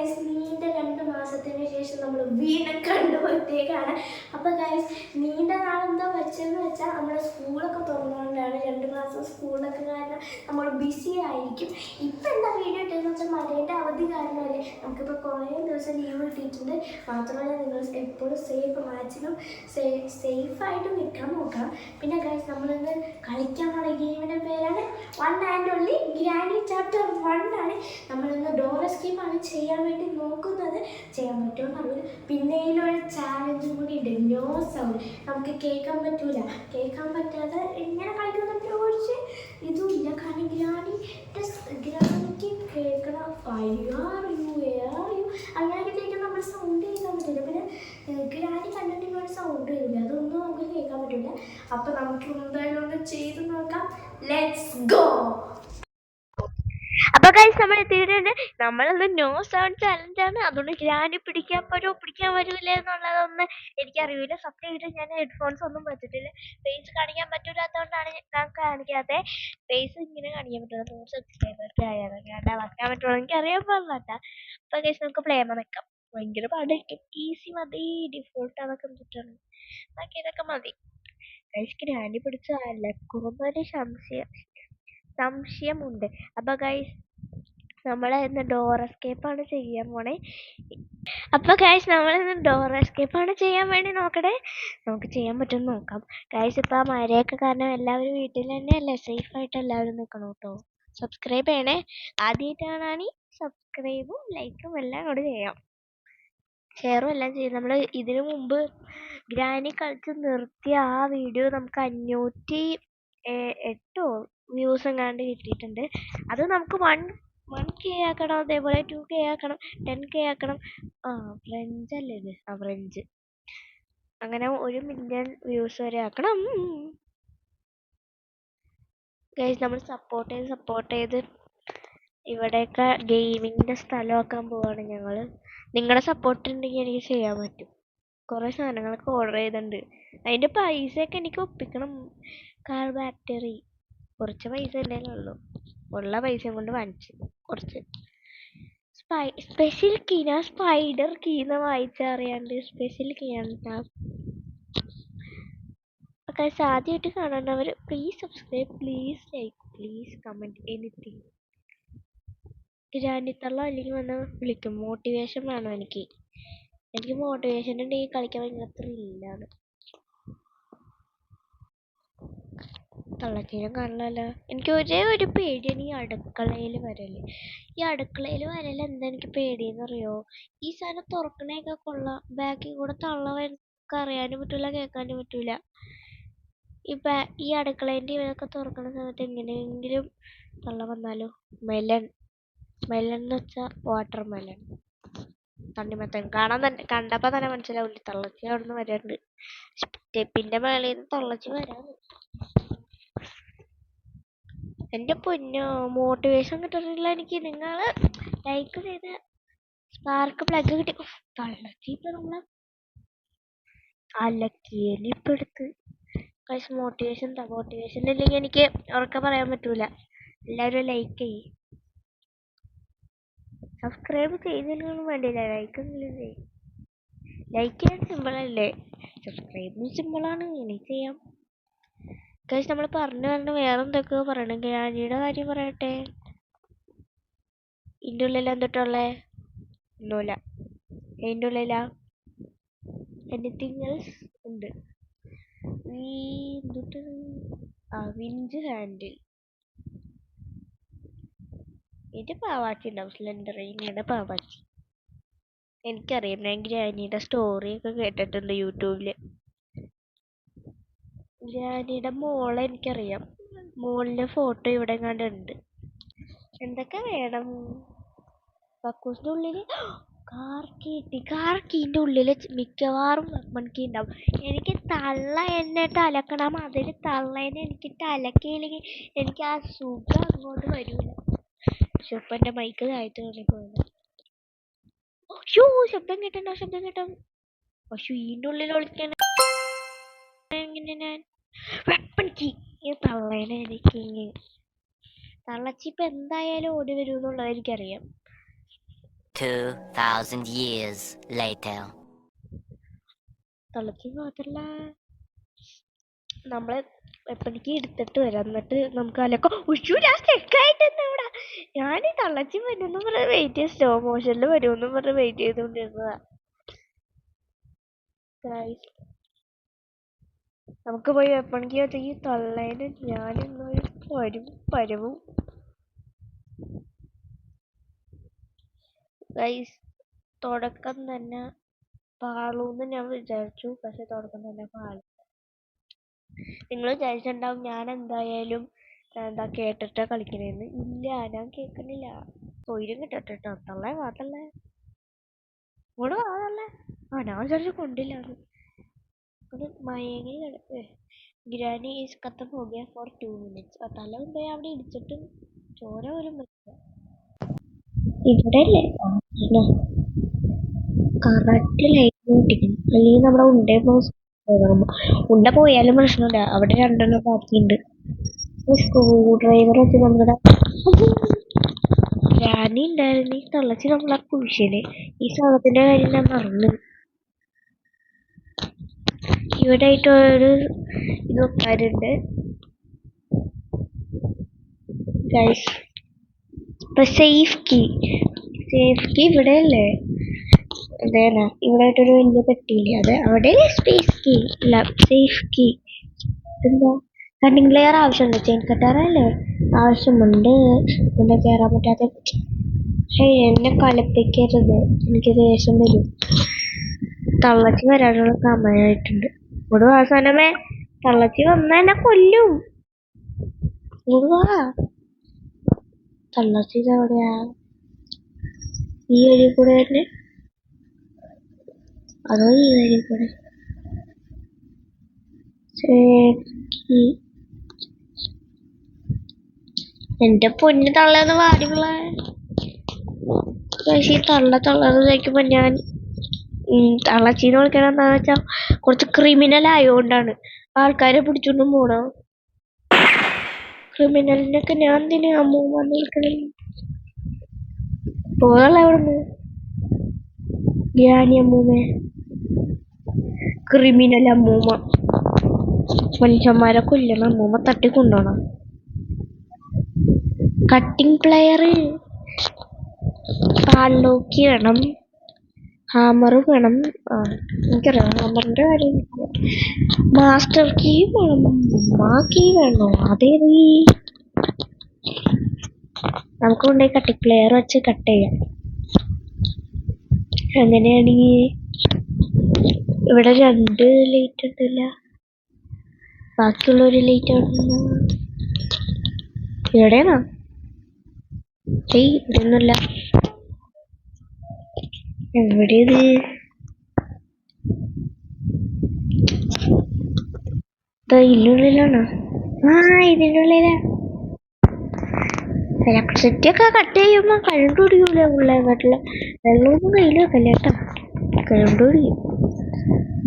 Guys നീണ്ട 2 മാസത്തിന് ശേഷം നമ്മൾ വീണ്ടും കണ്ടുപോയിട്ടേക്കാണ്. അപ്പോൾ ഗൈസ് നീണ്ട നാളെന്താ വെച്ചെന്ന് വെച്ചാൽ നമ്മുടെ സ്കൂളൊക്കെ തുറന്നുകൊണ്ടാണ്. 2 മാസം സ്കൂളൊക്കെ കാരണം നമ്മൾ ബിസി ആയിരിക്കും. ഇപ്പം എന്താ വീഡിയോ ഇട്ടെന്ന് വെച്ചാൽ മഴയുടെ അവധി കാരണമല്ലേ, നമുക്കിപ്പോൾ കുറേ ദിവസം ലീവ് കിട്ടിയിട്ടുണ്ട്. മാത്രമല്ല നിങ്ങൾ എപ്പോഴും മാക്സിമം സേഫായിട്ട് നിൽക്കാൻ നോക്കാം. പിന്നെ ഗൈസ് നമ്മളിന്ന് കളിക്കാൻ പോണ ഗെയിമിൻ്റെ പേരാണ് one and only granny chapter 1 ആണ്. നമ്മളിന്ന് ഡോർ എസ്കേപ്പാണ് ചെയ്യാൻ വേണ്ടി നോക്കുന്നത്. ചെയ്യാൻ പറ്റുമെന്ന് അറിയില്ല. പിന്നെ ഇതിലൊരു ചാലഞ്ചും കൂടി ഉണ്ട്, നോ സൗണ്ട്. നമുക്ക് കേൾക്കാൻ പറ്റൂല. കേൾക്കാൻ പറ്റാതെ ഇങ്ങനെ കളിക്കുന്നതിനെ കുറിച്ച് ഇതും ഇല്ല. കാരണം ഗ്രാനിക്ക് കേൾക്കണം അങ്ങനെയൊക്കെ കേൾക്കാൻ നമ്മൾ സൗണ്ട് കേൾക്കാൻ പറ്റില്ല. പിന്നെ ഗ്രാനി കണ്ടിട്ട് ഒരു സൗണ്ട് വരില്ല, അതൊന്നും നമുക്ക് കേൾക്കാൻ പറ്റില്ല. അപ്പം നമുക്ക് എന്തായാലും ഒന്ന് ചെയ്ത് നോക്കാം. Let's go. അപ്പൊ ഗൈസ് നമ്മൾ എത്തിയിട്ടുണ്ട്. നമ്മളൊന്ന് നോ സൗണ്ട് ചലഞ്ചാണ്. അതുകൊണ്ട് ഗ്രാനി പിടിക്കാൻ പറ്റൂല എന്നുള്ളതൊന്നും എനിക്കറിയില്ല. സത്യമായിട്ട് ഞാൻ ഹെഡ്ഫോൺസ് ഒന്നും വെച്ചിട്ടില്ല. ഫേസ് കാണിക്കാൻ പറ്റൂലാത്തതുകൊണ്ടാണ് ഞാൻ കാണിക്കാതെ. ഫേസ് ഇങ്ങനെ കാണിക്കാൻ പറ്റില്ല. 100 സബ്സ്ക്രൈബേഴ്സ് ആയാലും ഞാൻ വെക്കാൻ പറ്റുള്ളൂ. എനിക്ക് അറിയാൻ പാടില്ലാട്ടാ. അപ്പൊ ഗൈസ് നമുക്ക് പ്ലേമ വെക്കാം. ഭയങ്കര പാടായിരിക്കും. ഈസി മതി, ഡിഫോൾട്ട് അതൊക്കെ എന്തിട്ടാണ്, ബാക്കി ഇതൊക്കെ മതി. ഗൈസ് ഗ്രാനി പിടിച്ച അലക്കുന്നൊരു സംശയമുണ്ട്. അപ്പൊ ഗൈസ് നമ്മളിന്ന് ഡോർ എസ്കേപ്പാണ് ചെയ്യാൻ പോണേ. അപ്പൊ ഗൈസ് നമ്മളിന്ന് ഡോർ എസ്കേപ്പാണ് ചെയ്യാൻ വേണ്ടി നോക്കണേ. നമുക്ക് ചെയ്യാൻ പറ്റുമെന്ന് നോക്കാം. ഗൈസ് ഇപ്പൊ മഴയൊക്കെ കാരണം എല്ലാവരും വീട്ടിൽ തന്നെയല്ലേ, സേഫായിട്ട് എല്ലാവരും നിൽക്കണം കേട്ടോ. സബ്സ്ക്രൈബ് ചെയ്യണേ. ആദ്യമായിട്ടാണെങ്കിൽ സബ്സ്ക്രൈബും ലൈക്കും എല്ലാം കൂടി ചെയ്യാം, ഷെയറും എല്ലാം ചെയ്യും. നമ്മൾ ഇതിനു മുമ്പ് ഗ്രാനി കളിച്ച് നിർത്തിയ ആ വീഡിയോ നമുക്ക് 508 വ്യൂസ് എങ്ങാണ്ട് കിട്ടിയിട്ടുണ്ട്. അത് നമുക്ക് 1K ആക്കണം, അതേപോലെ 2K ആക്കണം, 10K ആക്കണം. ഫ്രഞ്ച് അല്ലേ ഇത്? ഫ്രഞ്ച്. അങ്ങനെ 1 മില്യൺ വ്യൂസ് വരെ ആക്കണം. ഗൈസ് നമ്മൾ സപ്പോർട്ട് ചെയ്ത് ഇവിടെയൊക്കെ ഗെയിമിങ്ങിന്റെ സ്ഥലമാക്കാൻ പോവാണ് ഞങ്ങള്. നിങ്ങളുടെ സപ്പോർട്ട് ഉണ്ടെങ്കിൽ എനിക്ക് ചെയ്യാൻ പറ്റും. കുറെ സാധനങ്ങളൊക്കെ ഓർഡർ ചെയ്തിട്ടുണ്ട്. അതിന്റെ പൈസയൊക്കെ എനിക്ക് ഒപ്പിക്കണം. കാർ ബാറ്ററി കുറച്ച് പൈസ ഉള്ളൂ. ഉള്ള പൈസയും കൊണ്ട് വാങ്ങിച്ചു. കുറച്ച് സ്പെഷ്യൽ കീ, ഞാൻ സ്പൈഡർ കീന്ന് വായിച്ചറിയാണ്ട് സ്പെഷ്യൽ കീ ആണ്. ഒക്കെ ആദ്യമായിട്ട് കാണുന്നവർ please subscribe, please like, please comment anything. ഗ്രാനിത്തള്ള അല്ലെങ്കിൽ വന്ന് വിളിക്കും. മോട്ടിവേഷൻ വേണം എനിക്ക്. മോട്ടിവേഷൻ ഉണ്ടെങ്കിൽ കളിക്കാൻ ഭയങ്കര ത്രില്ലാണ്. തള്ളച്ചീരം കാണില്ലല്ലോ. എനിക്ക് ഒരേ ഒരു പേടിയാണ് ഈ അടുക്കളയിൽ വരല്. ഈ അടുക്കളയിൽ വരൽ എന്താ എനിക്ക് പേടിയെന്നറിയോ? ഈ സാധനം തുറക്കണേക്കെ കൊള്ളാം, ബാക്കിൽ കൂടെ തള്ളവർക്ക് അറിയാനും പറ്റൂല, കേൾക്കാനും പറ്റൂല. ഈ അടുക്കളേന്റെ ഇവരൊക്കെ തുറക്കണ സമയത്ത് എങ്ങനെയെങ്കിലും തള്ള വന്നാലോ. മെലൺ എന്ന് വെച്ചാ വാട്ടർ മെലൺ, തണ്ണിമത്തൻ. കണ്ടപ്പോ തന്നെ മനസ്സിലാവില്ല. തള്ളച്ചി അവിടെ നിന്ന് വരാണ്ട്. സ്റ്റെപ്പിന്റെ മേളിൽ നിന്ന് തള്ളച്ചി വരാന്ന്. എന്റെ പൊന്നോ, മോട്ടിവേഷൻ കിട്ടുന്നില്ല എനിക്ക്. നിങ്ങള് ലൈക്ക് ചെയ്ത് സ്പാർക്ക് പ്ലഗ് കിട്ടി. തള്ളച്ചി ഇപ്പൊ നമ്മളെ അലക്കിയലിപ്പെടുത്ത്. മോട്ടിവേഷൻ ഇല്ലെങ്കിൽ എനിക്ക് ഉറക്കെ പറയാൻ പറ്റൂല. എല്ലാവരും ലൈക്ക് ചെയ്യും. സബ്സ്ക്രൈബ് ചെയ്തില്ലെങ്കിലും വേണ്ടിയില്ല, ലൈക്ക് എങ്കിലും ചെയ്യും. ലൈക്ക് ചെയ്യാൻ സിമ്പിൾ അല്ലേ, സബ്സ്ക്രൈബും സിമ്പിളാണ്. ഇനി ചെയ്യാം. ഗൈസ് നമ്മൾ പറഞ്ഞു വേറെ എന്തൊക്കെയോ പറയണം. ഗ്രാനിയുടെ കാര്യം പറയട്ടെ. ഇതിൻ്റെ ഉള്ളിൽ എന്തിട്ടുള്ളേ? ഒന്നുമില്ല. ഇതിൻ്റെ ഉള്ളിലാ എനിത്തിങ് എൽസ് ഉണ്ട്. Winch handle. ഇത് പാവാച്ചി ഉണ്ടാവും, സ്ലെൻഡർ. ഇങ്ങനെ പാവാച്ചി എനിക്കറിയാം. ഞാൻ ഗ്രാനിയുടെ സ്റ്റോറിയൊക്കെ കേട്ടിട്ടുണ്ട് യൂട്യൂബില്. ഗ്രാനിയുടെ മോളെ എനിക്കറിയാം. മോളിന്റെ ഫോട്ടോ ഇവിടെ കണ്ടുണ്ട്. എന്തൊക്കെ വേണം? കക്കൂസിന്റെ ഉള്ളില് കാർ കീന്റെ ഉള്ളില് മിക്കവാറും വെപ്പൺ കീ ഉണ്ടാവും. എനിക്ക് തള്ള എന്നിട്ട് അലക്കണം. അതിന് തള്ളേനെ എനിക്ക് അലക്കിയില്ലെങ്കിൽ എനിക്ക് ആ സുഖം അങ്ങോട്ട് വരൂല. ഇപ്പൊ എന്റെ മൈക്ക് താഴ്ത്തു തോന്നിപ്പോയത്. ശബ്ദം കേട്ടോ. ഇതിന്റെ ഉള്ളിൽ ഒളിക്കാൻ എങ്ങനെ ഞാൻ വെപ്പൺ കീ? തള്ളേനെ എനിക്ക് തള്ളച്ചി ഇപ്പൊ എന്തായാലും ഓടി വരും എന്നുള്ളത് എനിക്കറിയാം. 2,000 years later. തിളച്ചി മാത്രല്ല നമ്മള് എപ്പണിക്ക് എടുത്തിട്ട് വരാം, എന്നിട്ട് നമുക്ക് അലക്കാം. ഉഷു ഞാൻ സ്റ്റെക്കായിട്ട് ഇവിടെ ഞാൻ തള്ളച്ചി വരുമെന്ന് പറഞ്ഞ് വെയിറ്റ് ചെയ്ത് സ്ലോ മോഷനിൽ വരുമെന്ന് പറഞ്ഞ് വെയിറ്റ് ചെയ്തോണ്ടിരുന്നതാ. നമുക്ക് പോയി എപ്പണിക്ക് വെച്ചാൽ ഈ തള്ളേന് ഞാനിന്നൊരു പരവും. ഗൈസ് തുടക്കം തന്നെ പാളൂന്ന് ഞാൻ വിചാരിച്ചു, പക്ഷെ തുടക്കം തന്നെ പാളി. നിങ്ങൾ വിചാരിച്ചിട്ടുണ്ടാവും ഞാൻ എന്തായാലും കേട്ടിട്ടാ കളിക്കണേന്ന്. ഇല്ല, ഞാൻ കേൾക്കണില്ല. തൊയിലും കിട്ടട്ടോ തള്ളേ വാത്തല്ലേ ഇങ്ങോട്ട് വാതല്ലേ. ഞാൻ വിചാരിച്ചു കൊണ്ടില്ലാന്ന്. മയങ്ങി കിടക്ക്. ഗ്രാനി ഈസ് കത്തം പോകിയ ഫോർ 2 minutes. തല കൊണ്ടുപോയി അവിടെ ഇടിച്ചിട്ട് ചോര പോലും പറ്റില്ല. ഇവിടെ അല്ലേ കറക്റ്റ് ലൈറ്റ് പൊട്ടിക്കണം, അല്ലെങ്കിൽ നമ്മുടെ ഉണ്ട പോയാലും പ്രശ്നമില്ല. അവിടെ 2 ബാക്കിയുണ്ട്. സ്ക്രൂ ഡ്രൈവർ വെച്ച് നമ്മുടെ ഗ്രാനി ഉണ്ടായിരുന്നു. ഈ തള്ളച്ചി നമ്മളെ കുഴിച്ചില്. ഈ സാധനത്തിന്റെ കാര്യം ഞാൻ മറന്നു. ഇവിടെ ആയിട്ട് ഒരു ഇത് വെക്കാറുണ്ട് ഗൈസ്. ഇപ്പൊ സേഫ് കീ ഇവിടെ അല്ലേ? അതേനാ ഇവിടെ ആയിട്ടൊരു വലിയ പെട്ടിയില്ലേ, അത് അവിടെ സ്പേസ് കീ അല്ല സേഫ് കീ. എന്താ കട്ടിംഗ് പ്ലെയർ ആവശ്യമുണ്ട്, ചെയിൻ കട്ടാറല്ലേ ആവശ്യമുണ്ട്. പിന്നെ കയറാൻ പറ്റാത്ത എന്നെ കളിപ്പിക്കരുത്, എനിക്ക് ദേഷ്യം വരും. തള്ളച്ചി വരാനുള്ള സമയമായിട്ടുണ്ട്. ഇവിടെ അവസാനമേ തള്ളച്ചി വന്നാ എന്നെ കൊല്ലും. തള്ളച്ചി എവിടെയാ? ഈ വഴി കൂടെ തന്നെ അതോ ഈ വഴി കൂടെ? എന്റെ പൊന്ന് തള്ളേന്ന് പാടിയുള്ള ഈ തള്ളന്ന് ചോദിക്കുമ്പോ ഞാൻ തള്ളച്ചീന്ന് വിളിക്കണം എന്താന്ന് വെച്ചാ കുറച്ച് ക്രിമിനൽ ആയോണ്ടാണ്. ആൾക്കാരെ പിടിച്ചോണ്ടും പോണോ ക്രിമിനലിനൊക്കെ ഞാൻ എന്തിനാ അമ്മൂമ്മന്ന് വിളിക്കണേ? പോകല്ല അവിടുന്ന് ഗ്രാനി അമ്മൂമ്മ, ക്രിമിനൽ അമ്മൂമ്മ, മനുഷ്യന്മാരെ കൊല്ലണം അമ്മൂമ്മ, തട്ടിക്കൊണ്ടോണം. കട്ടിംഗ് പ്ലെയർ പാലോക്കി വേണം, ഹാമർ വേണം. എനിക്കറിയാം ഹാമറിന്റെ കാര്യം. മാസ്റ്റർ കീ വേണം, കീ വേണോ? അതേത് നമുക്ക് കൊണ്ടുപോയി കട്ടിംഗ് പ്ലെയർ വെച്ച് കട്ട് ചെയ്യാം. അങ്ങനെയാണെങ്കിൽ ഇവിടെ 2 ലൈറ്റ് ഉണ്ടല്ല, ബാക്കിയുള്ളൊരു ലൈറ്റ് ഇവിടെയാണോ? ഇവിടെ ഒന്നുമില്ല. എവിടെയത്? ഇതിനുള്ളിലാണോ? ഇതിൻ്റെ ഉള്ളിലാ. ഇലക്ട്രിസിറ്റി ഒക്കെ കട്ട് ചെയ്യുമ്പോ കണ്ടുപിടിക്കൂല പിള്ളേർക്കാട്ടില്ല. വെള്ളമൊന്നും കയ്യിൽ വെക്കല്ല കേട്ടോ, കണ്ടുപിടിക്കും.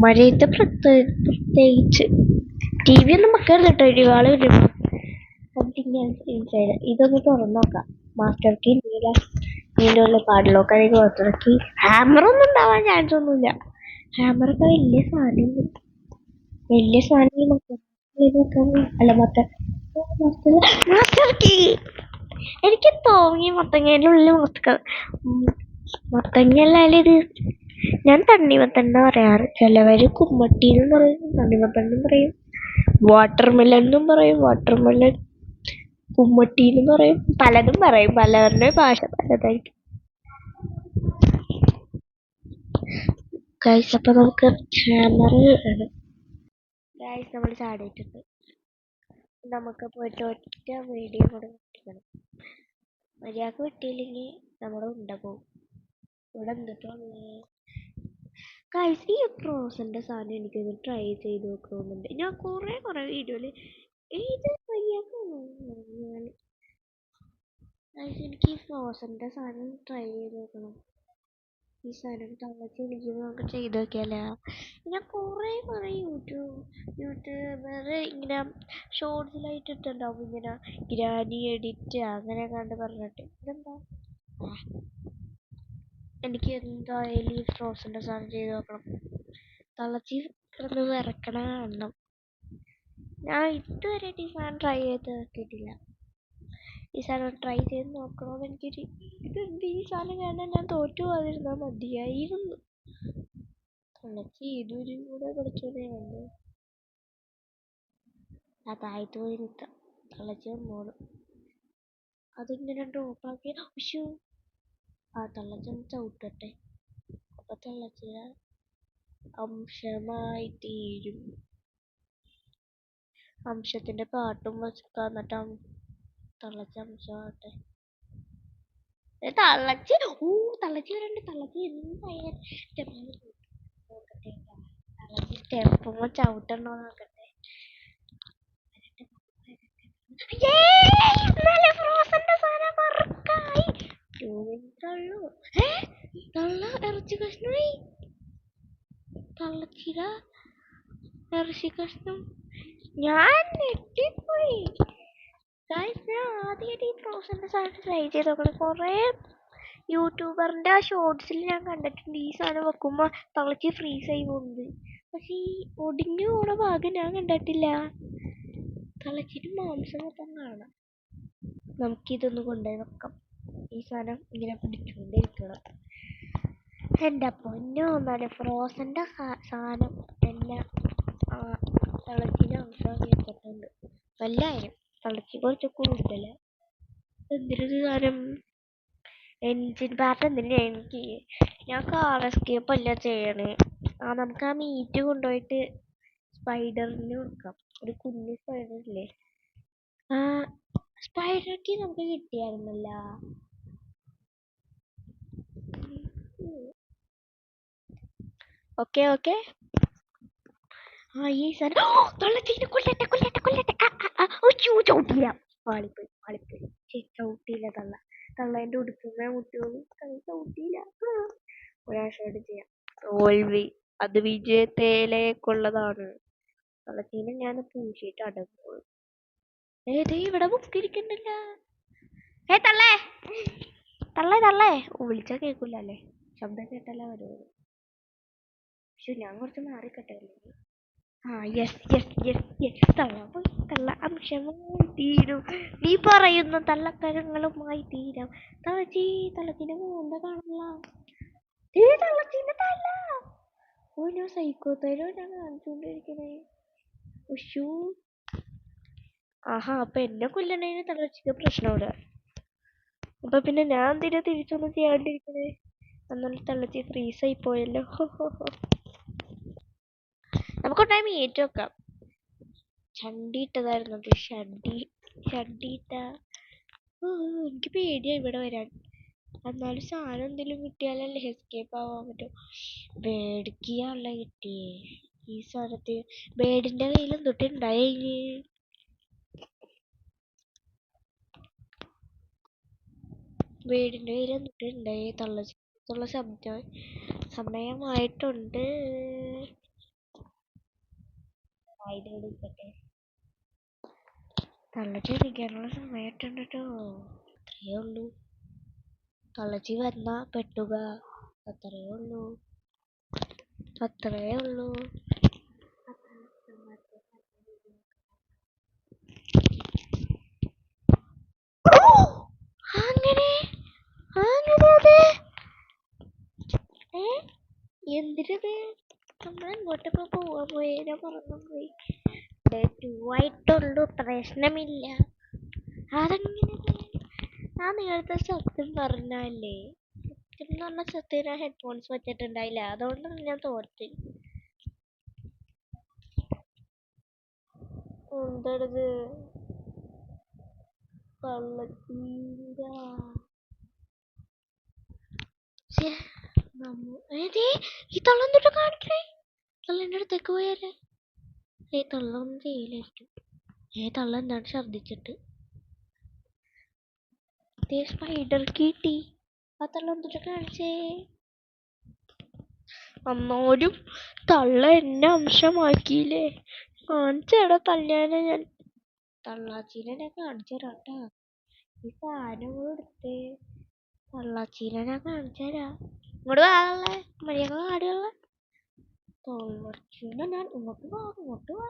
മഴയത്ത് പ്രത്യേകിച്ച് TV ഒന്നും വെക്കരുത് കേട്ടോ, ഒരുപാട് വരും. ഇതൊന്ന് തുറന്നു നോക്കാം. മാസ്റ്റർ കീ ഇതിൻ്റെ ഉള്ളിൽ പാടിലോക്ക് അല്ലെങ്കിൽ പുറത്തിറക്കി. ഹാമറൊന്നും ഉണ്ടാവാൻ ചാൻസ് ഒന്നുമില്ല. ഹാമറൊക്കെ വലിയ സാധനം അല്ല മാസ്റ്റർ കീ. എനിക്ക് തോന്നി മത്തങ്ങേൻ്റെ ഉള്ളിൽ മത്തങ്ങല്ലാലും ഇത് ഞാൻ തണ്ണിമത്തന്നെ പറയാറ്. ചിലവര് കുമ്മട്ടിന്നും പറയും, തണ്ണിമത്തന്നും പറയും, വാട്ടർമെലനും പറയും, വാട്ടർമെലൻ കുമ്മട്ടിന്നും പറയും, പലതും പറയും. പലവരുടെ ഭാഷ പലതായിരിക്കും. ഗൈസ് അപ്പൊ നമുക്ക് ഹാമർ വേണം. ഗൈസ് നമ്മൾ ചാടിയിട്ടുണ്ട്. നമുക്ക് പോയിട്ട് ഒറ്റ വീഡിയോ കൂടെ കിട്ടിക്കണം. മര്യാദക്ക് കിട്ടിയില്ലെങ്കിൽ നമ്മുടെ ഉണ്ട പോകും. ഇവിടെ എന്തിട്ടാണ് ഗൈസ് ഈ പ്രോസന്റെ സാധനം എനിക്കൊന്ന് ട്രൈ ചെയ്ത് നോക്കണമെന്നുണ്ട്. ഞാൻ കുറെ വീഡിയോയില് ഏത് മര്യാദ എനിക്ക് ഈ ഫ്രോസന്റെ സാധനം ട്രൈ ചെയ്ത് നോക്കണം. ഈ സാധനം തള്ളച്ച് വിളിക്കുമ്പോൾ നമുക്ക് ചെയ്ത് നോക്കിയാലോ? ഞാൻ കുറെ യൂട്യൂബർ ഇങ്ങനെ ഷോർട്സിലായിട്ട് ഇട്ടുണ്ടാവും, ഇങ്ങനെ ഗ്രാനി എഡിറ്റ് അങ്ങനെ കണ്ട് പറഞ്ഞിട്ട്. ഇതെന്താ എനിക്ക് എന്തായാലും ഈ ഫ്രോസന്റെ സാധനം ചെയ്ത് നോക്കണം. തളച്ചി കിടന്ന് വിറക്കണ കാണണം. ഞാൻ ഇതുവരെ ഈ സാധനം ട്രൈ ചെയ്ത് നോക്കിയിട്ടില്ല. ഈ സാധനം ട്രൈ ചെയ്ത് നോക്കണമെന്ന് എനിക്കൊരു ഇതുണ്ട്. ഈ സാധനം കാരണം ഞാൻ തോറ്റു പോകാതിരുന്നാൽ മതിയായിരുന്നു. തളച്ചി ഇതൊരു കൂടെ പഠിച്ചോനെ വന്നു. അതായത് പോയി നിൽക്കാം. തളച്ചി വന്നോളൂ. അതിങ്ങനെ ഡ്രോപ്പാക്കി ഉഷു ആ തള്ളച്ചൻ ചവിട്ടട്ടെ. അപ്പൊ തള്ളച്ചിര അംശമായി തീരും. അംശത്തിന്റെ പാട്ടും വെച്ചിട്ട് എന്നിട്ട് തള്ളച്ചി അംശമാവട്ടെ. തള്ളച്ചി തള്ളച്ചി വരണ്ട്. തള്ളച്ചി എന്തായാലും നോക്കട്ടെ. തള്ളച്ചി സ്റ്റെപ്പുമ്പോ ചവിട്ടണ്ടോ നോക്കട്ടെ. ഇറച്ചി കഷ്ണമായി. തള്ളച്ചിര ഇറച്ചി കഷ്ണം. ഞാൻ ഞെട്ടിപ്പോയി. ഞാൻ ആദ്യമായിട്ട് ഈ ഫ്രോസന്റെ സാധനം ട്രൈ ചെയ്ത് നോക്കണം. കൊറേ യൂട്യൂബറിന്റെ ഷോർട്സിൽ ഞാൻ കണ്ടിട്ടുണ്ട് ഈ സാധനം വെക്കുമ്പോ തളച്ചി ഫ്രീസ് ആയി പോകുന്നത്. പക്ഷെ ഈ ഒടിഞ്ഞു പോണ ഭാഗം ഞാൻ കണ്ടിട്ടില്ല. തളച്ചിട്ട് മാംസം മൊത്തം കാണാം. നമുക്കിതൊന്ന് കൊണ്ടുപോയി വെക്കാം. ഈ സാധനം ഇങ്ങനെ പിടിച്ചുകൊണ്ടിരിക്കണം. എന്റെ പൊന്നോ, നല്ല ഫ്രോസന്റെ സാധനം എല്ലാം തളച്ചിന് അംശം വെച്ചിട്ടുണ്ട്. എല്ലാവരും തളച്ചി കുറച്ച് കൂടുതല്. എന്തൊരു സാധനം എൻജിൻ പാർട്ട് എന്തിനാ എനിക്ക്? ഞാൻ കാർ എസ്കേപ്പ് അല്ല ചെയ്യണേ. നമുക്ക് ആ മീറ്റ് കൊണ്ടുപോയിട്ട് സ്പൈഡറിന് കൊടുക്കാം. ഒരു കുഞ്ഞു സ്പൈഡർ ഇല്ലേ, ആ സ്പൈഡർക്ക് നമുക്ക് കിട്ടിയായിരുന്നല്ല. Okay okay. ആ ഈ സാധനം തള്ളച്ചിനെ കൊല്ലട്ടെ കൊല്ലട്ടെ കൊല്ലട്ടെ. ചവിട്ടിയില്ല. പാളിപ്പോയി പാളിപ്പോയി. ചവിട്ടിയില്ല. തള്ളേന്റെ ഉടുപ്പുമേ മുട്ടുള്ളൂ. തള്ള ചവിട്ടിയില്ല. ഒരാശയോട് ചെയ്യാം. തോൽവി അത് വിജയത്തിലേക്കുള്ളതാണ്. തള്ളച്ചീനെ ഞാൻ പൂശിയിട്ട് അടങ്ങുള്ളൂ. ഏതേ ഇവിടെ ബുക്കിരിക്കണ്ടല്ല. തള്ളേ തള്ളേ തള്ളേ. വിളിച്ചാ കേൾക്കൂലല്ലേ. ശബ്ദം കേട്ടല്ല വരുള്ളൂ. പക്ഷെ ഞാൻ കുറച്ച് മാറിക്കട്ടെ. Yes yes yes yes. തള്ള പോയി. തള്ള അംശമായി തീരും. നീ പറയുന്ന തള്ളക്കരങ്ങളുമായി തീരാം. തളച്ചി തള്ളച്ചിന്റെ മൂന്ത കാണില്ല. തള്ളച്ചിന്റെ തല. ഞാൻ സൈക്കോത്തരോ ഞാൻ കാണിച്ചുകൊണ്ടിരിക്കണേ. ഉഷു. ആഹാ, അപ്പൊ എന്നെ കൊല്ലണേന് തള്ളച്ചിക്ക് പ്രശ്നമില്ല. അപ്പൊ പിന്നെ ഞാൻ എന്തിനാ തിരിച്ചൊന്നും ചെയ്യാണ്ടിരിക്കണേ? എന്നാലും തള്ളച്ചി ഫ്രീസ് ആയി പോയല്ലോ. നമുക്കൊണ്ടായി മീറ്റ് വെക്കാം. ചണ്ടി ഇട്ടതായിരുന്നു. ചണ്ടി ഇട്ട. എനിക്ക് പേടിയാ ഇവിടെ വരാൻ. എന്നാലും സാധനം എന്തെങ്കിലും കിട്ടിയാലല്ലേ എസ്കേപ്പ് ആവാൻ പറ്റും. ബേഡിക്കാണല്ലോ കിട്ടിയേ. ഈ സാധനത്തിന് ബേഡിന്റെ കയ്യിൽ എന്തൊട്ടുണ്ടായി. വീടിന്റെ കയ്യിൽ എന്തൊട്ടുണ്ടായി. തള്ള സമയമായിട്ടുണ്ട്. തള്ളച്ചി എണിക്കാനുള്ള സമയമായിട്ടുണ്ട് കേട്ടോ. അത്രയേ ഉള്ളൂ. തള്ളച്ചി വന്നാ പെട്ടുക. അത്രയേ ഉള്ളൂ. അത്രയേ ഉള്ളൂ. അങ്ങനെ എന്തിനത്? നമ്മൾ അങ്ങോട്ടൊക്കെ പോവാ. ഞാൻ പറഞ്ഞു പോയി. ഡേ 2 ആയിട്ടുള്ളൂ. പ്രശ്നമില്ല. അതെങ്ങനെ? ഞാൻ നേരത്തെ സത്യം പറഞ്ഞല്ലേ. സത്യം എന്ന് പറഞ്ഞ സത്യം ഞാൻ ഹെഡ്ഫോൺസ് വെച്ചിട്ടുണ്ടായില്ല. അതുകൊണ്ടാണ് ഞാൻ തോറ്റു. എന്താണിത്? ഈ തള്ളം തൊട്ട് കാണിക്കണേ. തള്ളന്റെ അടുത്തേക്ക് പോയാലേ. തള്ള ഒന്നും ചെയ്യില്ലായിരിക്കും. തള്ള എന്താണ് ഛർദിച്ചിട്ട്. സ്പൈഡർ കിട്ടി. ആ തള്ള എന്തൊട്ട് കാണിച്ചേ. അന്നോരും തള്ള എന്നെ അംശമാക്കിയില്ലേ. കാണിച്ചേടാ തല്ലാനെ ഞാൻ. തള്ളാച്ചീനെ ഞാൻ കാണിച്ചു തരാട്ടാ. ഈ സാധനം എടുത്തേ. തള്ളാച്ചീനെ ഞാൻ കാണിച്ചു തരാം. ഇങ്ങോട്ട് വാളെ മര്യാദ കാടുകളെ തോൽമറിച്ചിട്ട് ഞാൻ ഇങ്ങോട്ട് വാ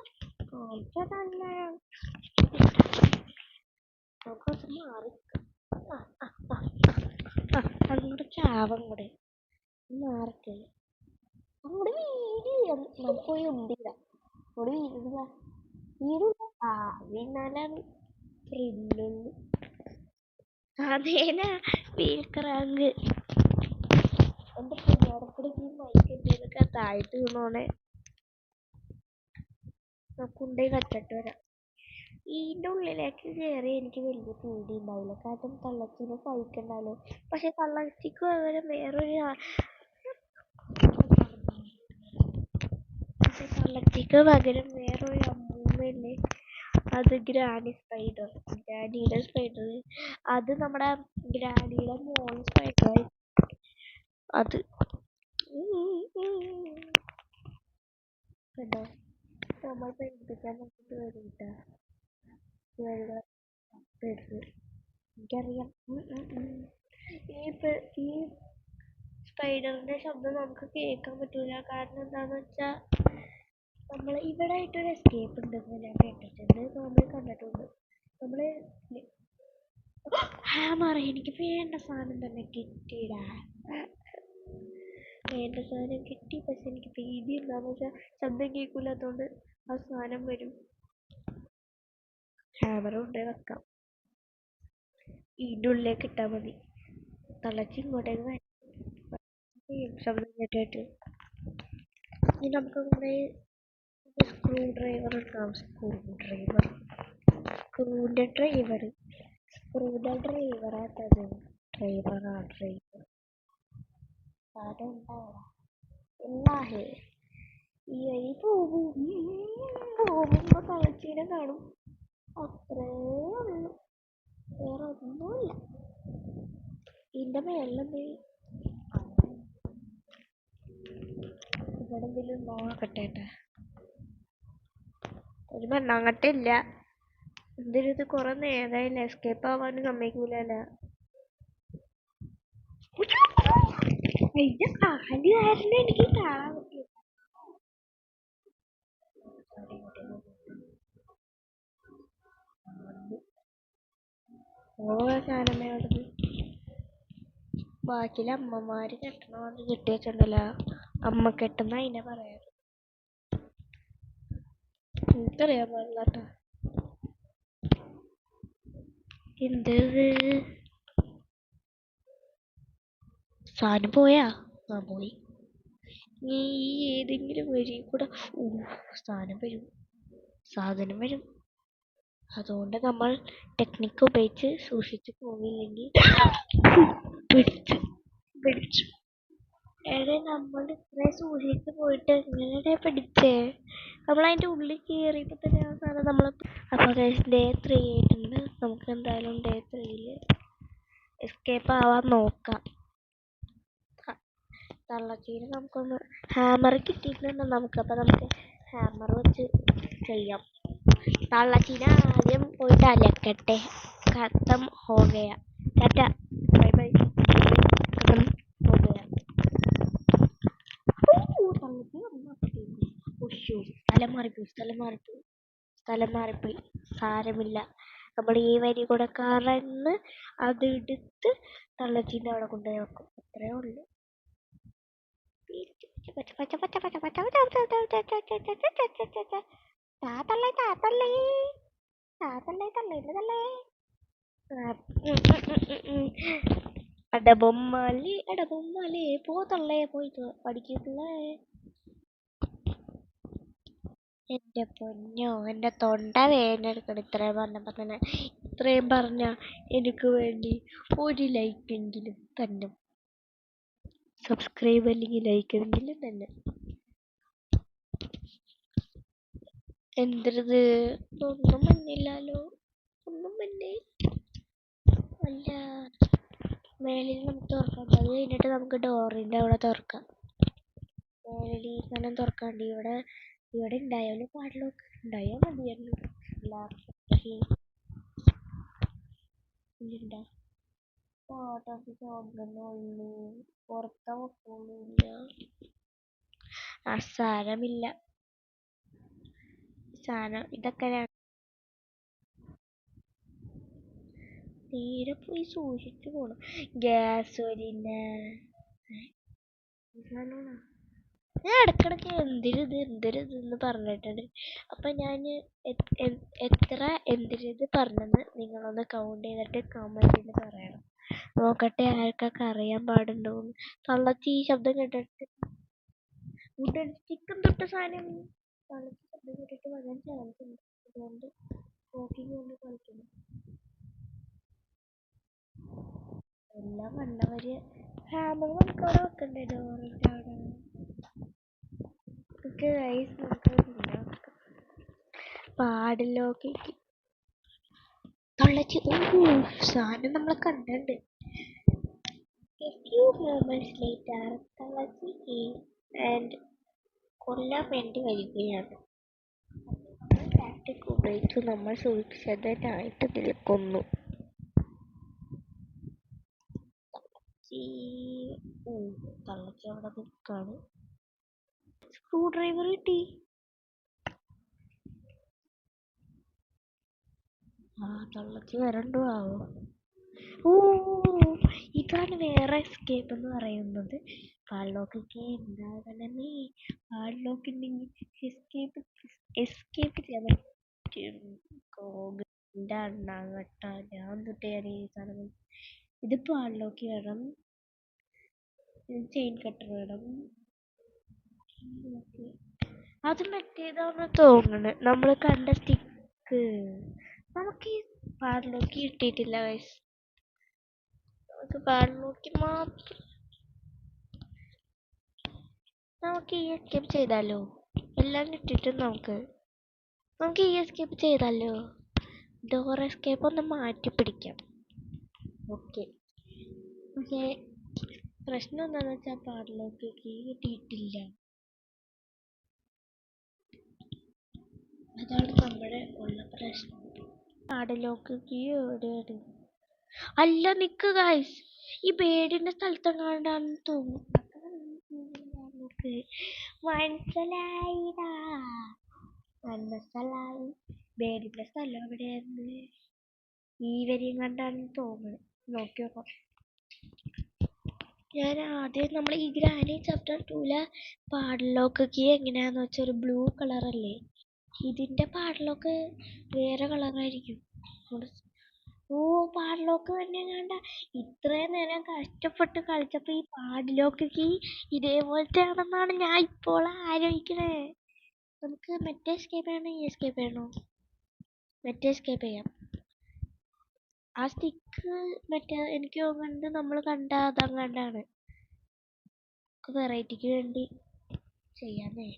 കാണിച്ചാ തന്നെ നമുക്ക് മാറി അങ്ങോട്ട് ചാവം കൂടെ മാറിക്കേ അങ്ങോട്ട് നമുക്ക് പോയി ഉണ്ടില്ല അങ്ങോട്ട് വീടുക വീടില്ല വീണാലാണ് ത്രില്ലുള്ളു അതേനാ വീൽക്കറാങ്ക് എന്റെ പിന്നോടക്കൂടെ ഈ മൈക്ക് എന്തെങ്കിലുമൊക്കെ താഴ്ത്ത് വീണോണെ നമുക്കുണ്ടേ കച്ചിട്ട് വരാം ഇതിന്റെ ഉള്ളിലേക്ക് കയറി എനിക്ക് വലിയ പേടി ഉണ്ടാവില്ല കാരണം തള്ളച്ചിനെ സഹിക്കണ്ടല്ലോ പക്ഷെ തള്ളച്ചിക്ക് പകരം വേറൊരു അമ്മൂമ്മയില്ലേ അത് ഗ്രാനിയുടെ സ്പൈഡർ അത് നമ്മുടെ ഗ്രാനിയുടെ മോൾ സ്പൈഡർ അത് കേട്ടോ നമ്മൾ പേടിപ്പിക്കാൻ നോക്കിട്ട് വരും കേട്ടോ എനിക്കറിയാം ഈ സ്പൈഡറിന്റെ ശബ്ദം നമുക്ക് കേൾക്കാൻ പറ്റൂല കാരണം എന്താന്ന് വെച്ചാ നമ്മൾ ഇവിടെ ആയിട്ടൊരു എസ്കേപ്പ് ഉണ്ടെന്ന് ഞാൻ കേട്ടിട്ടുണ്ട് നമ്മൾ കണ്ടിട്ടുണ്ട് നമ്മള് ഹാമർ എനിക്ക് വേണ്ട സാധനം തന്നെ കിട്ടിയിടാ വേണ്ട സാധനം കിട്ടി പക്ഷെ എനിക്ക് പേടി എന്താന്ന് വെച്ചാൽ ശബ്ദം കേൾക്കൂലാത്തോണ്ട് ആ സാധനം വരും ഹാമർ കൊണ്ടേ വെക്കാം ഇതിൻ്റെ ഉള്ളിലേക്ക് ഇട്ടാൽ മതി തളച്ച് ഇങ്ങോട്ടേക്ക് ശബ്ദം കേട്ടിട്ട് ഇനി നമുക്ക് സ്ക്രൂ ഡ്രൈവർ ഉണ്ടാവും സ്ക്രൂവിൻ്റെ ഡ്രൈവറാത്തത് ഡ്രൈവർ അതുണ്ടാവാ എല്ലാഹേ ഈ വഴി പോകുമ്പോ തളച്ചീനെ കാണും അത്രേ ഉള്ളു വേറെ ഒന്നുമില്ല ഇതിന്റെ മേലെന്ത് ഇവിടെ എന്തെങ്കിലും നോക്കട്ടെ ഒരു മണ്ണാങ്കട്ടില്ല എന്തൊരു ഇത് കൊറേ നേരമായില്ല എസ്കേപ്പ് ആവാനും സമ്മതിക്കൂലല്ല അതിന്റെ കാല് കാരണം എനിക്ക് കാണാൻ പറ്റില്ല സാധനമേ അവിടുന്ന് ബാക്കിയിലെ അമ്മമാര് കെട്ടണ കെട്ടി വെച്ചിട്ടുണ്ടല്ലോ അമ്മ കെട്ടുന്ന അതിനെ പറയാറ് എനിക്കറിയാൻ പാടില്ല കേട്ടോ എന്തത് സാധനം പോയാ പോയി നീ ഏതെങ്കിലും വഴി കൂടെ സാധനം വരും അതുകൊണ്ട് നമ്മൾ ടെക്നിക്ക് ഉപയോഗിച്ച് സൂക്ഷിച്ചു പോവില്ലെങ്കിൽ പിടിച്ചു നമ്മൾ ഇത്ര സൂക്ഷിച്ച് പോയിട്ട് എങ്ങനെയാ പിടിച്ചേ നമ്മൾ അതിന്റെ ഉള്ളിൽ കയറിയപ്പോ തന്നെ ആ സാധനം നമ്മൾ അപ്പൊ ഡേ 3 ആയിട്ടുണ്ട് നമുക്ക് എന്തായാലും ഡേ 3 എസ്കേപ്പ് ആവാൻ നോക്കാം തള്ളച്ചീന് നമുക്കൊന്ന് ഹാമർ കിട്ടിയിട്ടുണ്ട് നമുക്ക് അപ്പൊ നമുക്ക് ഹാമർ വെച്ച് ചെയ്യാം തള്ളച്ചീന ആദ്യം പോയിട്ട് അലക്കട്ടെ ഖത്തം ഹോ ഗയ ടാറ്റ ബൈ ബൈ ഖത്തം ഹോ ഗയ സ്ഥലം മാറിപ്പോയി സാരമില്ല നമ്മൾ ഈ വരി കൂടെ കറന്ന് അത് എടുത്ത് തള്ളച്ചീൻ്റെ അവിടെ കൊണ്ടുപോയി വെക്കും അത്രേ ഉള്ളൂ അടബൊമ്മാലി പോ തള്ളേ പോയി പഠിക്കത്തള്ളേ എന്റെ പൊന്നോ എന്റെ തൊണ്ട വേദനെടുക്കണം ഇത്രയും പറഞ്ഞ എനിക്ക് വേണ്ടി ഒരു ലൈക്ക് എങ്കിലും തന്നെ സബ്സ്ക്രൈബ് അല്ലെങ്കിൽ ലൈക്ക് എങ്കിലും തന്നെ എന്തത് ഒന്നും വന്നില്ലല്ലോ ഒന്നും വന്നേ അല്ല മേലിൽ നമുക്ക് തുറക്കാം അത് കഴിഞ്ഞിട്ട് നമുക്ക് ഡോറിന്റെ അവിടെ തുറക്കാം മേലിൽ ഈ സ്ഥലം തുറക്കാണ്ട് ഇവിടെ ഉണ്ടായാലും പാടിലൊക്കെ ഉണ്ടായാൽ മതിയായിരുന്നു എല്ലാവർക്കും പാട്ടൊക്കെ ചോദിക്കുന്നുള്ളൂ, പുറത്തെ വെക്കുന്നില്ല. സാരമില്ല, ഇതൊക്കെ നേരെ പോയി സൂക്ഷിച്ചു പോണം. ഗ്യാസോലിന ഞാൻ ഇടക്കിടക്ക് എന്തിരിതെന്ന് പറഞ്ഞിട്ടുണ്ട്. അപ്പൊ ഞാൻ എത്ര എന്തിരിത് പറഞ്ഞെന്ന് നിങ്ങളൊന്ന് കൗണ്ട് ചെയ്തിട്ട് കമന്റിൽ പറയണം. നോക്കട്ടെ ആർക്കൊക്കെ അറിയാൻ പാടുണ്ടോന്ന്. തള്ളച്ചി ശബ്ദം കേട്ടിട്ട് ചിക്കൻ തൊട്ട സാധനം തള്ളച്ചി ശബ്ദം കേട്ടിട്ട് വരാൻ ചാൻസ് ഉണ്ട്. അതുകൊണ്ട് നോക്കിങ് കൊണ്ട് കളിക്കുന്നു. എല്ലാം കണ്ടവര് ഹാമർ നമുക്ക് അവിടെ വെക്കണ്ടേ ഡോറിന്റെ അവിടെ. പാടില്ലോക്കി തള്ളച്ചി സാധനം നമ്മളെ കണ്ടുണ്ട്. തള്ളച്ചി ആൻഡ് കൊല്ലാൻ വേണ്ടി വരികയാണ്. ടാക്ടിക് ഉപയോഗിച്ച് നമ്മൾ സുരക്ഷിതനായിട്ട് നിൽക്കുന്നു. തള്ളച്ചി അവിടെ നിൽക്കാണ്. സ്ക്രൂ ഡ്രൈവർ കിട്ടി. തള്ളച്ചി വരണ്ടോ ആവോ. ഇതാണ് വേറെ എസ്കേപ്പ് എന്ന് പറയുന്നത്. പാഡ്ലോക്കൊക്കെ എന്താകണമേ, പാഡ്ലോക്ക് ഉണ്ടെങ്കിൽ എസ്കേപ്പ് ചെയ്യാൻ പറ്റും. അണ്ണാങ്ങട്ട ഞാൻ തൊട്ടേ ഈ സാധനം. ഇത് പാഡ്ലോക്ക് വേണം, ചെയിൻ കട്ടർ വേണം. അത് മറ്റേതാണെന്ന് തോന്നുന്നു, നമ്മൾ കണ്ട സ്റ്റിക്ക്. നമുക്ക് ഈ പാഡ്ലോക്ക് കിട്ടിയിട്ടില്ല ഗൈസ്. നമുക്ക് പാഡ്ലോക്ക് മാത്രം. നമുക്ക് ഈ എസ്കേപ്പ് ചെയ്താലോ? എല്ലാം കിട്ടിയിട്ട് നമുക്ക് ഈ എസ്കേപ്പ് ചെയ്താലോ? ഡോർ എസ്കേപ്പ് ഒന്ന് മാറ്റി പിടിക്കാം. ഓക്കെ, പക്ഷേ പ്രശ്നം എന്താണെന്ന് വെച്ചാൽ പാഡ്ലോക്ക് കീ കിട്ടിയിട്ടില്ല. അതാണ് നമ്മുടെ ഉള്ള പ്രശ്നം. പാഡ്ലോക്ക് കീ എവിടെയാണ്? അല്ല നിക്ക് ഗൈസ്, ഈ ബേഡിന്റെ സ്ഥലത്തെങ്ങാണ്ടാണെന്ന് തോന്നുന്നു. മനസ്സിലായി ബേഡിന്റെ സ്ഥലം എവിടെയായിരുന്നു? ഈ വരിയും കണ്ടാണെന്ന് തോന്നുന്നു. നോക്കി നോക്കാം. ഞാൻ ആദ്യം നമ്മൾ ഈ ഗ്രാനി ചാപ്റ്റർ 2 പാഡ്ലോക്ക് കീ എങ്ങനെയാന്ന് വെച്ചാൽ ഒരു ബ്ലൂ കളർ അല്ലേ, ഇതിന്റെ പാഡ്ലോക്ക് വേറെ കളറായിരിക്കും. പാഡ്ലോക്ക് തന്നെ കണ്ട. ഇത്രയും നേരം കഷ്ടപ്പെട്ട് കളിച്ചപ്പോ ഈ പാഡ്ലോക്ക് കീ ഇതേപോലത്തെ ആണെന്നാണ് ഞാൻ ഇപ്പോൾ ആലോചിക്കണേ. നമുക്ക് മറ്റേ എസ്കേപ്പ് ചെയ്യണോ ഈ എസ്കേപ്പ് ചെയ്യണോ? മറ്റേ എസ്കേപ്പ് ചെയ്യാം. ആ സ്റ്റിക്ക് മറ്റേ എനിക്ക് തോന്നുന്നുണ്ട് നമ്മൾ കണ്ട അതങ്ങാണ്ടാണ്. വെറൈറ്റിക്ക് വേണ്ടി ചെയ്യാന്നേ.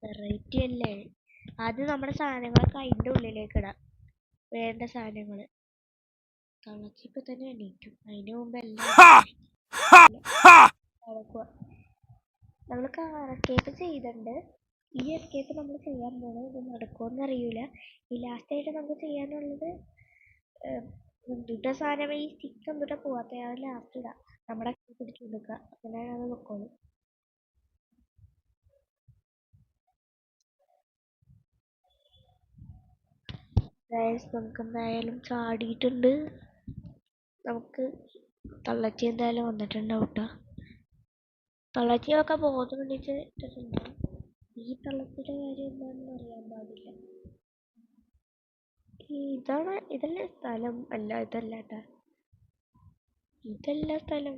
വെറൈറ്റി അല്ലേ. ആദ്യം നമ്മുടെ സാധനങ്ങളൊക്കെ അതിൻ്റെ ഉള്ളിലേക്ക് ഇടാം, വേണ്ട സാധനങ്ങള്. തള്ളച്ചിപ്പോ തന്നെ എണീറ്റു. അതിന് മുമ്പ് എല്ലാം നമ്മൾ കാർ എസ്കേപ്പ് ചെയ്തിട്ടുണ്ട്. ഈ എസ്കേപ്പ് നമ്മൾ ചെയ്യാൻ പോണത് ഇത് നടക്കുമെന്ന് അറിയൂല. ഈ ലാസ്റ്റ് ആയിട്ട് നമുക്ക് ചെയ്യാനുള്ളത് എന്തുട്ട സാധനം, ഈ സ്റ്റിക്ക് എന്തുട്ടാ പോവാത്ത അത് ലാസ്റ്റ് ഇടാം. നമ്മുടെ പിടിച്ചു കൊടുക്കുക, അങ്ങനെയാണ് അത് നോക്കോളൂ. നമുക്ക് എന്തായാലും ചാടിയിട്ടുണ്ട്. നമുക്ക് തള്ളച്ചി എന്തായാലും വന്നിട്ടുണ്ടാവും കേട്ടോ. തള്ളച്ചിയൊക്കെ ബോധം കണ്ടിട്ട് ഈ തള്ളച്ചിയുടെ കാര്യം എന്താണെന്ന് അറിയാൻ പാടില്ല. ഇതല്ലേ സ്ഥലം? അല്ല ഇതല്ല കേട്ടാ, ഇതല്ല സ്ഥലം.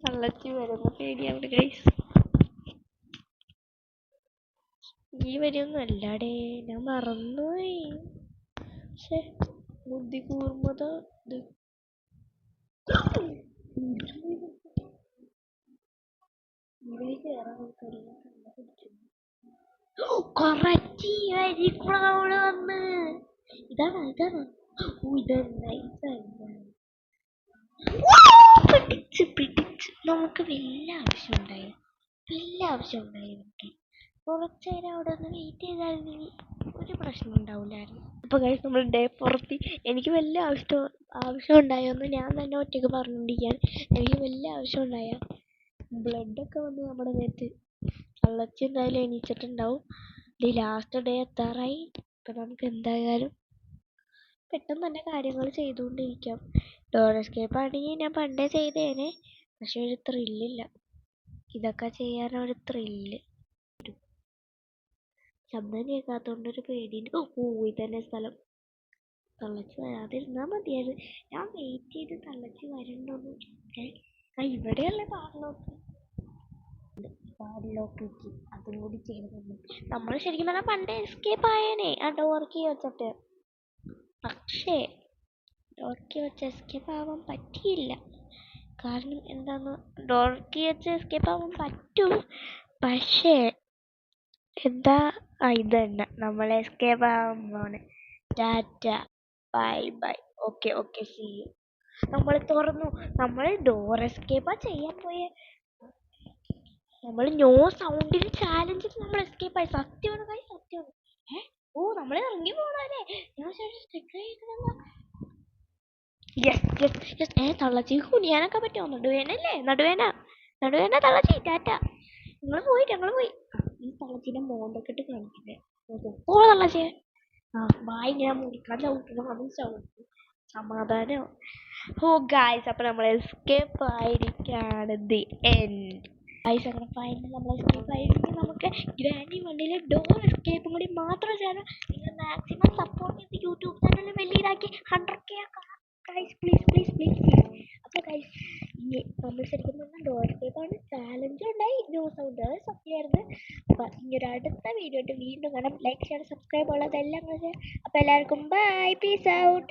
തള്ളച്ചി വരുന്ന പേടിയാണ് ഗൈസ്. ഈ വരിയൊന്നും അല്ലാടേ, ഞാൻ മറന്നുപോയി. പക്ഷെ ബുദ്ധി കൂർമ്മത വന്ന് ഇതാണ് പിടിച്ച് നമുക്ക് വലിയ ആവശ്യമുണ്ടായി നമുക്ക് കുറച്ചു നേരം അവിടെ ഒന്ന് വെയിറ്റ് ചെയ്താൽ ഒരു പ്രശ്നം ഉണ്ടാവില്ലായിരുന്നു. അപ്പോൾ ഗൈസ് നമ്മൾ ഡേ 4 എനിക്ക് വലിയ ആവശ്യം ഉണ്ടായോന്ന് ഞാൻ തന്നെ ഒറ്റയ്ക്ക് പറഞ്ഞുകൊണ്ടിരിക്കുകയാണ്. എനിക്ക് വലിയ ആവശ്യം ഉണ്ടായ ബ്ലഡൊക്കെ വന്ന് നമ്മുടെ നേരത്ത് തള്ളച്ചി എന്തായാലും എണീച്ചിട്ടുണ്ടാവും. ഇത് ലാസ്റ്റ് ഡേ എത്താറായി. ഇപ്പം നമുക്ക് എന്തായാലും പെട്ടെന്ന് തന്നെ കാര്യങ്ങൾ ചെയ്തുകൊണ്ടിരിക്കാം. ഡോർ എസ്കേപ്പ് ആണെങ്കിൽ ഞാൻ പണ്ടേ ചെയ്തേനെ, പക്ഷെ ഒരു ത്രില്ലില്ല. ഇതൊക്കെ ചെയ്യാനൊരു ത്രില്ല്. ശബ്ദം കേൾക്കാത്തതുകൊണ്ടൊരു പേടിയുണ്ട്. ഓ ഇതന്നെ സ്ഥലം. തള്ളച്ചി വരാതിരുന്നാൽ മതിയായിരുന്നു. ഞാൻ വെയിറ്റ് ചെയ്ത് തള്ളച്ചി വരണ്ടോന്ന്. ഇവിടെയല്ലേ പാടലോക്ക് അതും കൂടി ചെയ്യണം. നമ്മൾ ശരിക്കും പറഞ്ഞാൽ പണ്ടേ എസ്കേപ്പ് ആയേനെ ആ ഡോർ കീ വെച്ചിട്ട്. പക്ഷേ ഡോർ കീ വെച്ച് എസ്കേപ്പ് ആവാൻ പറ്റിയില്ല. കാരണം എന്താന്ന്, ഡോർ കീ വെച്ച് എസ്കേപ്പ് ആവാൻ പറ്റും, പക്ഷേ എന്താ ഇത് തന്നെ നമ്മൾ എസ്കേപ്പ് ആവാൻ പോണ്. Ta-ta bye bye. Okay see you. നമ്മൾ തുറന്നു. നമ്മൾ ഡോർ എസ്കേപ്പാ ചെയ്യാൻ പോയെ. നമ്മൾ നോ സൗണ്ടിന് ചാലഞ്ചിൽ നമ്മൾ എസ്കേപ്പ് ആയി. സത്യമാണ് കാര്യം, സത്യമാണ്. ഓ നമ്മൾ ഇറങ്ങി പോണല്ലേ. ഞാൻ തള്ളച്ചി കുനിയാനൊക്കെ പറ്റുമോ? നടുവേന തള്ളച്ചി. ടാറ്റ. ഞങ്ങൾ പോയി. ഈ തള്ളച്ചിന്റെ മോന്തൊക്കെ ഇട്ട് കാണിക്കുന്നേ. ഓ തള്ളച്ചേ വായി ഞാൻ മുറിക്കാൻ ചവിട്ടണം. അതും ചവിട്ടും സമാധാനം. ഓ ഗായ്സ്, അപ്പൊ നമ്മൾ എസ്കേപ്പ് ആയിരിക്കാണ്. The end guys. അങ്ങനെ ഫൈനൽ നമ്മൾ എസ്കേപ്പ് ആയിരിക്കും. നമുക്ക് ഗ്രാനി വണ്ടിയിലെ ഡോർ എസ്കേപ്പും കൂടി മാത്രം ചെയ്യണം. നിങ്ങൾ മാക്സിമം സപ്പോർട്ട് ചെയ്ത് യൂട്യൂബ് ചാനൽ വലിയതാക്കി 100K ആക്കാം ഗായ്സ്. പ്ലീസ്. അപ്പോൾ ഗായ്സ്, ഇനി നമ്മൾ ശരിക്കും പറഞ്ഞാൽ ഡോർ എസ്കേപ്പാണ്. ചാലഞ്ച് ഉണ്ടായി, നോ സൗണ്ട്, അത് സത്യമായിരുന്നു. അപ്പം ഇനി ഒരു അടുത്ത വീഡിയോ ആയിട്ട് വീണ്ടും കാണാം. ലൈക്ക്, ഷെയർ, സബ്സ്ക്രൈബ് ഉള്ളതെല്ലാം. അപ്പോൾ എല്ലാവർക്കും ബൈ, പീസ് ഔട്ട്.